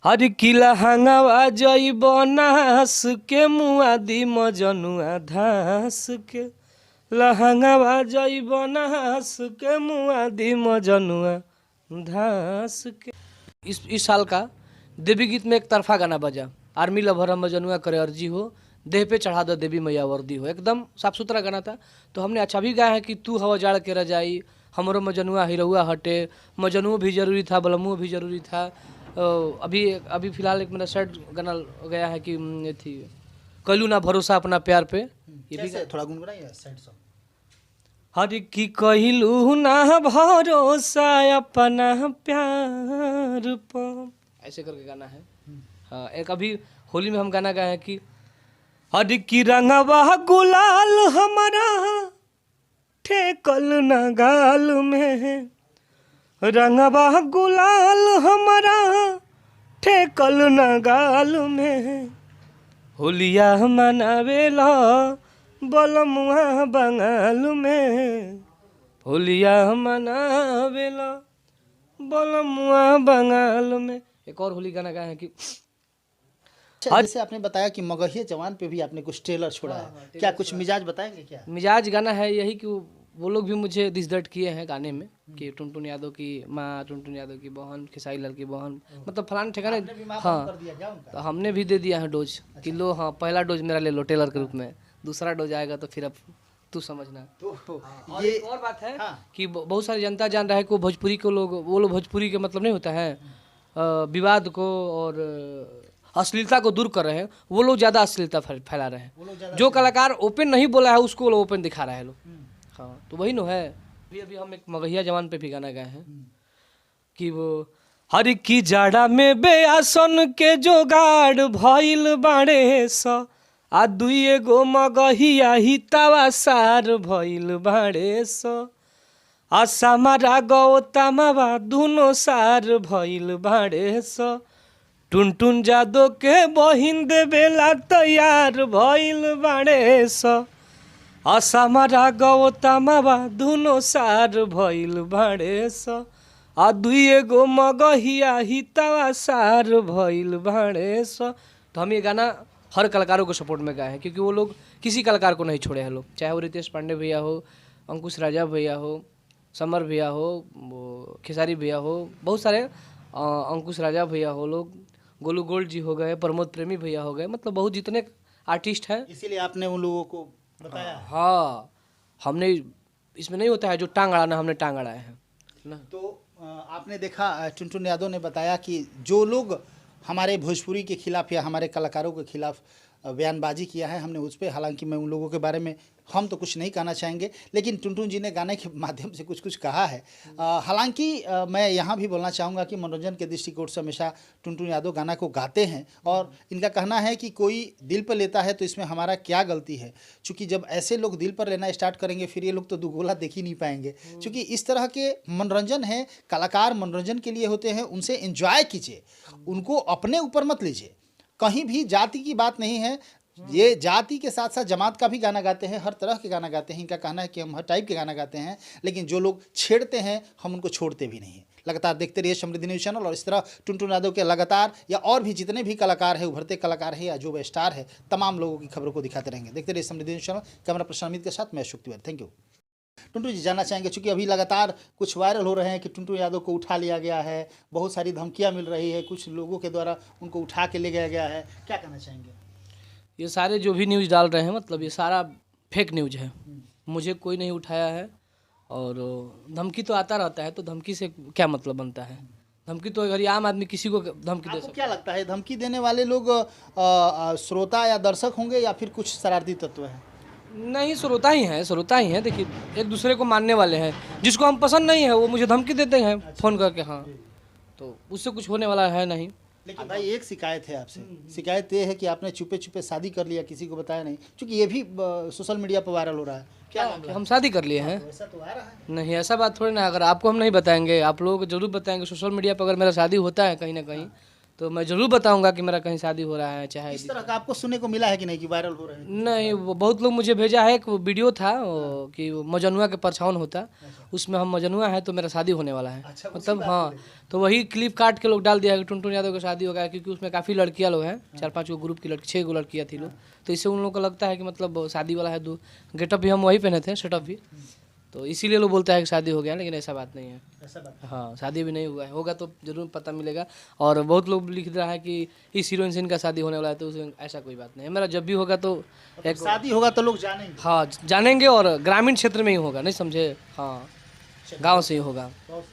हर किला हंगावा जइब नास के मुआदी मजनुआ धास के लहंगावा जइब नास के मुआदी मजनुआ धास के। इस साल का देवी गीत में एक तरफा गाना बजा, आर्मी लभर मजनुआ करे अर्जी हो, देह पे चढ़ा दो देवी मैया वर्दी हो। एकदम साफ सुथरा गाना था। तो हमने अच्छा भी गाया है कि तू हवा जाड़ के रजाई, हमरो मजनुआ हिरहुआ हटे, मजनुओं भी जरूरी था, बलमुओं भी जरूरी था। अभी फिलहाल एक मेरा सैड गाना गया है कि ये थी कलू ना भरोसा अपना प्यार पे। ये भी थोड़ा गुनगुनाइए सैड सॉन्ग। हर की कहलू ना भरोसा अपना प्यार पर, ऐसे करके गाना है। हाँ, एक अभी होली में हम गाना गाए हैं कि हर की रंगवा गुलाल हमारा ठेकल न गाल में, रंगवा गुलाल हमारा ठेकल न गाल में, होलिया मनावेला बलमुआ बंगाल में, होलिया मनावेला बलमुआ बंगाल में। एक और होली गाना गाया है कि जैसे आपने बताया कि मगहिया जवान पे भी आपने कुछ ट्रेलर छोड़ा है, क्या कुछ मिजाज बताएंगे क्या? मिजाज गाना है यही कि वो लोग भी मुझे दिस दर्द किए हैं गाने में कि टुनटुन यादव की माँ, टुनटुन यादव की बहन, खेसारी लाल की बहन, मतलब फलाने ठिकाने। हाँ, तो हमने भी दे दिया है डोज कि लो, हाँ पहला डोज मेरा ले लो टेलर के रूप में, दूसरा डोज आएगा तो फिर अब तू समझना। तो और एक और बात है कि बहुत सारी जनता जान रहा है कि भोजपुरी को वो लोग भोजपुरी के मतलब नहीं होता है विवाद को और अश्लीलता को दूर कर रहे हैं, वो लोग ज़्यादा अश्लीलता फैला रहे हैं। जो कलाकार ओपन नहीं बोला है उसको लोग ओपन दिखा रहे हैं लोग। हाँ, तो वही नो है। अभी हम एक मगहिया जवान पे भी गाना गाए हैं कि वो हर की जाड़ा में बेआसन के जोगाड़ भइल बाड़े स, आ दुइए गो मगहिया ही तवा सार भइल बाड़े स, आ समारा गौतमवा दुनो सार भइल बाड़े स, टुनटुन जादो के बहिन देवेला तैयार भइल बाड़े स, असमरा गौतमवा दुनो सार भइल बाड़े स, आ दुइए गो मगहिया हितवा सार भइल बाड़े स। तो हम ये गाना हर कलाकारों को सपोर्ट में गाए हैं क्योंकि वो लोग किसी कलाकार को नहीं छोड़े हैं लोग, चाहे वो रितेश पांडे भैया हो, अंकुश राजा भैया हो, समर भैया हो, वो खेसारी भैया हो, बहुत सारे अंकुश राजा भैया हो, लोग गोलू गोल्ड जी हो गए, प्रमोद प्रेमी भैया हो गए, मतलब बहुत जितने आर्टिस्ट हैं। इसीलिए आपने उन लोगों को बताया। हाँ, हमने इसमें नहीं होता है जो टांग अड़ाना, हमने टांग अड़ाए हैं ना। तो आपने देखा टुनटुन यादव ने बताया कि जो लोग हमारे भोजपुरी के खिलाफ या हमारे कलाकारों के खिलाफ बयानबाजी किया है, हमने उस पर, हालांकि मैं उन लोगों के बारे में हम तो कुछ नहीं कहना चाहेंगे, लेकिन टुनटुन जी ने गाने के माध्यम से कुछ कुछ कहा है। हालांकि मैं यहाँ भी बोलना चाहूँगा कि मनोरंजन के दृष्टिकोण से हमेशा टुनटुन यादव गाना को गाते हैं और इनका कहना है कि कोई दिल पर लेता है तो इसमें हमारा क्या गलती है, चूँकि जब ऐसे लोग दिल पर लेना स्टार्ट करेंगे फिर ये लोग तो दुगोला देख ही नहीं पाएंगे। चूँकि इस तरह के मनोरंजन है, कलाकार मनोरंजन के लिए होते हैं, उनसे एंजॉय कीजिए, उनको अपने ऊपर मत लीजिए। कहीं भी जाति की बात नहीं है, ये जाति के साथ साथ जमात का भी गाना गाते हैं, हर तरह के गाना गाते हैं। इनका कहना है कि हम हर टाइप के गाना गाते हैं, लेकिन जो लोग छेड़ते हैं हम उनको छोड़ते भी नहीं हैं। लगातार देखते रहिए समृद्धि न्यूज़ चैनल और इस तरह टुनटुन यादव के लगातार या और भी जितने भी कलाकार हैं, उभरते कलाकार हैं या जो वे स्टार है, तमाम लोगों की खबरों को दिखाते रहेंगे। देखते रहिए Samriddhi news channel. Camera person Amit के साथ मैं अशोक तिवारी। Thank you. टुनटुन जी, जानना चाहेंगे, चूँकि अभी लगातार कुछ वायरल हो रहे हैं कि टुनटुन यादव को उठा लिया गया है, बहुत सारी धमकियाँ मिल रही है, कुछ लोगों के द्वारा उनको उठा के ले गया गया है, क्या कहना चाहेंगे? ये सारे जो भी न्यूज़ डाल रहे हैं मतलब ये सारा फेक न्यूज़ है। मुझे कोई नहीं उठाया है और धमकी तो आता रहता है, तो धमकी से क्या मतलब बनता है? धमकी तो अगर आम आदमी किसी को धमकी दे सकता है। क्या लगता है धमकी देने वाले लोग श्रोता या दर्शक होंगे या फिर कुछ शरारती तत्व है? नहीं, श्रोता ही हैं, श्रोता ही हैं। देखिए, एक दूसरे को मानने वाले हैं, जिसको हम पसंद नहीं है वो मुझे धमकी देते हैं फ़ोन करके। हाँ, तो उससे कुछ होने वाला है नहीं। लेकिन भाई एक शिकायत है आपसे, शिकायत ये है कि आपने छुपे छुपे शादी कर लिया, किसी को बताया नहीं, क्योंकि ये भी सोशल मीडिया पर वायरल हो रहा है। क्या हम शादी कर लिए हैं? ऐसा तो आ रहा है। नहीं, ऐसा बात थोड़ी ना। अगर आपको हम नहीं बताएंगे, आप लोगों को जरूर बताएंगे। सोशल मीडिया पर अगर मेरा शादी होता है कहीं ना कहीं तो मैं ज़रूर बताऊंगा कि मेरा कहीं शादी हो रहा है चाहे। इस तरह का आपको सुनने को मिला है कि नहीं कि वायरल हो रहे हैं? नहीं, वो बहुत लोग मुझे भेजा है, एक वीडियो था वो, कि वो मजनुआ के परछावन होता, उसमें हम मजनुआ है तो मेरा शादी होने वाला है। अच्छा, उसी मतलब बात को हाँ, लेकर। तो वही क्लिप काट के लोग डाल दिया है कि टुनटुन यादव की शादी हो गया, क्योंकि उसमें काफ़ी लड़कियां लोग हैं, 4-5 गो ग्रुप की लड़की, 6 गो लड़कियां थी लोग, तो इससे उन लोगों को लगता है कि मतलब शादी वाला है। दो गेटअप भी हम वही पहने थे, सेटअप भी, तो इसीलिए लोग बोलता है कि शादी हो गया, लेकिन ऐसा बात नहीं है। ऐसा बात हाँ, शादी भी नहीं हुआ है, होगा तो जरूर पता मिलेगा। और बहुत लोग लिख रहा है कि इस हीरोइन से इनका शादी होने वाला है, तो उसमें ऐसा कोई बात नहीं है। मेरा जब भी होगा तो एक शादी होगा तो लोग जानेंगे। हाँ जानेंगे, और ग्रामीण क्षेत्र में ही होगा, नहीं समझे? हाँ, गांव से ही होगा। बहुत